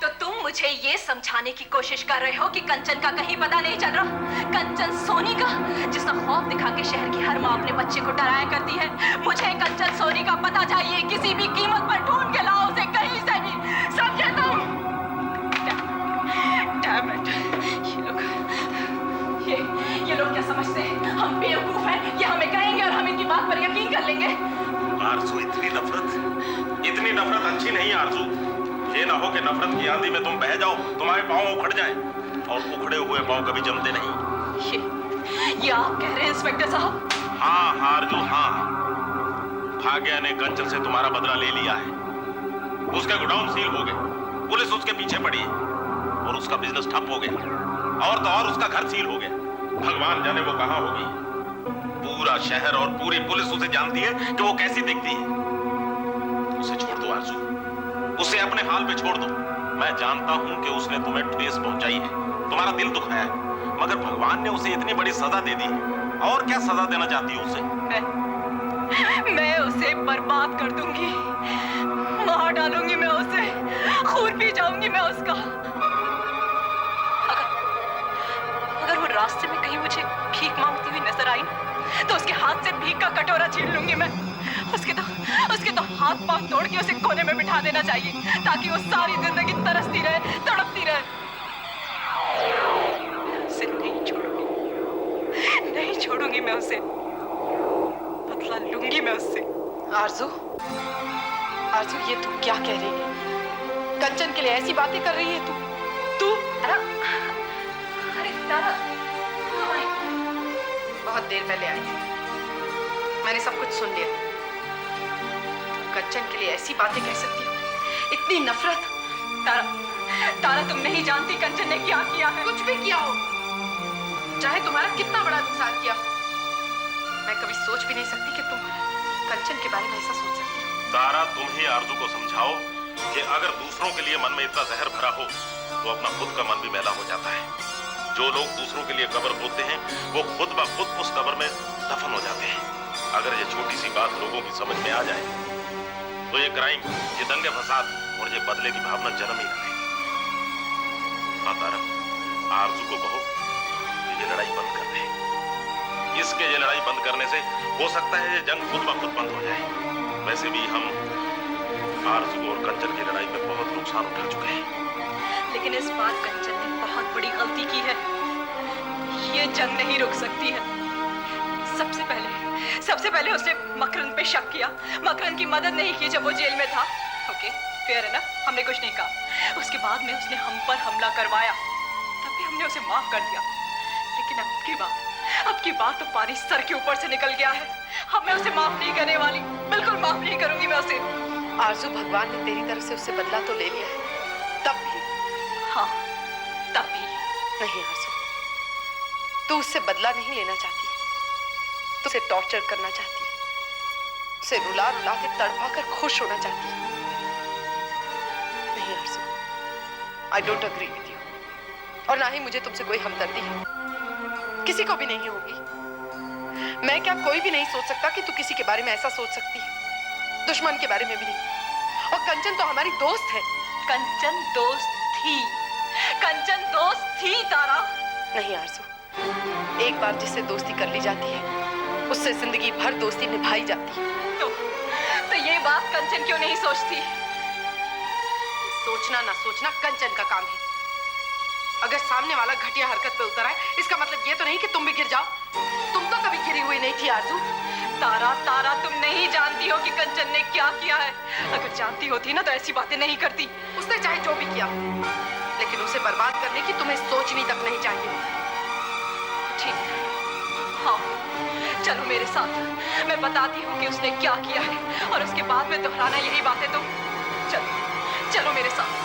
तो तुम मुझे ये समझाने की कोशिश कर रहे हो कि कंचन का कहीं पता नहीं चल रहा? कंचन सोनी का, जिसका खौफ दिखा के शहर की हर माँ अपने बच्चे को डराया करती है। मुझे कंचन सोनी का पता चाहिए, किसी भी कीमत पर ढूंढ के लाओ उसे, कहीं से भी, समझे तुम? Damn it. ये लोग क्या समझते हैं? हम बेवकूफ हैं, ये हमें कहेंगे और हम इनकी बात पर यकीन कर लेंगे। आरज़ू, इतनी नफरत अच्छी नहीं आरज़ू। ये ना हो कि नफरत की आंधी में तुम बह जाओ, तुम्हारे पांव उखड़ जाएं, और उखड़े हुए पांव कभी जमते नहीं। ये आप कह रहे हैं इंस्पेक्टर साहब? हाँ आरज़ू, हाँ। भाग्य ने कंचन से तुम्हारा बदला ले लिया है। उसके गोडाउन सील हो गए, पुलिस उसके पीछे पड़ी और उसका बिजनेस ठप हो गया, और तो और उसका घर सील हो गया। भगवान जाने वो कहां होगी। पूरा शहर और पूरी पुलिस उसे जानती है कि वो कैसी दिखती है। उसे छोड़ दो आरज़ू, उसे अपने हाल पे छोड़ दो। मैं जानता हूं कि उसने तुम्हें ठेस पहुंचाई है, तुम्हारा दिल दुखाया है, मगर भगवान ने उसे इतनी बड़ी सजा दे दी है। और क्या सजा देना चाहती हो उसे? मैं उसे बर्बाद कर दूंगी, मार डालूंगी मैं उसे, खून पी जाऊंगी मैं उसका। अगर वो रास्ते में कहीं मुझे भीख मांगती हुई नजर आई तो उसके हाथ से भीख का कटोरा छीन लूंगी मैं। उसके तो हाथ पांव तोड़ के उसे कोने में बिठा देना चाहिए, ताकि वो सारी जिंदगी तरसती रहे, तड़पती रहे। उसे नहीं छोड़ूंगी मैं उसे, बदला लूंगी मैं उससे। आरज़ू, ये तुम क्या कह रही है? कंचन के लिए ऐसी बातें कर रही है तू? अरे तारा, बहुत देर पहले आई थी, मैंने सब कुछ सुन लिया। कंचन के लिए ऐसी बातें कह सकती हो? इतनी नफरत? तारा तुम नहीं जानती कंचन ने क्या किया है। कुछ भी किया हो, चाहे तुम्हारा कितना बड़ा नुकसान किया हो, मैं कभी सोच भी नहीं सकती कि तुम कंचन के बारे में ऐसा सोच सकती हो। तारा, तुम ही आरज़ू को समझाओ कि अगर दूसरों के लिए मन में इतना जहर भरा हो तो अपना खुद का मन भी मैला हो जाता है। जो लोग दूसरों के लिए कब्र खोदते हैं वो खुद ब खुद उस कब्र में दफन हो जाते हैं। अगर ये छोटी सी बात लोगों की समझ में आ जाए तो ये क्राइम, ये दंगे फसाद और ये बदले की भावना जन्म ही न लेगी। हाँ तारा, आरज़ू को कहो कि ये लड़ाई बंद कर दे। इसके ये लड़ाई बंद करने से हो सकता है ये जंग खुद ब खुद बंद हो जाए। वैसे भी हम आरज़ू और कंचन की लड़ाई में बहुत नुकसान उठा चुके हैं। लेकिन इस बार कंचन ने बहुत बड़ी गलती की है। ये जंग नहीं रुक सकती है। सबसे पहले उसने मकरंद पे शक किया, मकरंद की मदद नहीं की जब वो जेल में था। ओके, फेयर है ना, हमने कुछ नहीं कहा। उसके बाद में उसने हम पर हमला करवाया, तब भी हमने उसे माफ कर दिया। लेकिन अब की बात तो पानी सर के ऊपर से निकल गया है। अब मैं उसे माफ नहीं करने वाली, बिल्कुल माफ नहीं करूंगी मैं उसे। आरज़ू, भगवान ने तेरी तरफ से उससे बदला तो ले लिया है, तब भी? हाँ, तब भी नहीं आरज़ू, तू उससे बदला नहीं लेना चाहती, तू उसे टॉर्चर करना चाहती है, उसे रुला रुला के तड़पा कर खुश होना चाहती है। नहीं Arzoo, I don't agree with you, और ना ही मुझे तुमसे कोई हमदर्दी है, किसी को भी नहीं होगी। मैं क्या, कोई भी नहीं सोच सकता कि तू किसी के बारे में ऐसा सोच सकती है, दुश्मन के बारे में भी नहीं। और कंचन तो हमारी दोस्त है। कंचन दोस्त थी तारा। नहीं आरज़ू, एक बार जिससे दोस्ती कर ली जाती है उससे जिंदगी भर दोस्ती निभाई जाती है। तो ये बात कंचन क्यों नहीं सोचती? सोचना ना सोचना कंचन का काम है। अगर सामने वाला घटिया हरकत पे उतर आए, इसका मतलब ये तो नहीं कि तुम भी गिर जाओ। तुम तो कभी गिरी हुई नहीं थी आरज़ू। तारा, तुम नहीं जानती हो कि कंचन ने क्या किया है। अगर जानती होती ना तो ऐसी बातें नहीं करती। उसने चाहे जो भी किया, लेकिन उसे बर्बाद करने की तुम्हें सोचनी तक नहीं चाहिए। ठीक है, हाँ, चलो मेरे साथ, मैं बताती हूँ कि उसने क्या किया है, और उसके बाद में दोहराना यही बातें तुम। चलो मेरे साथ।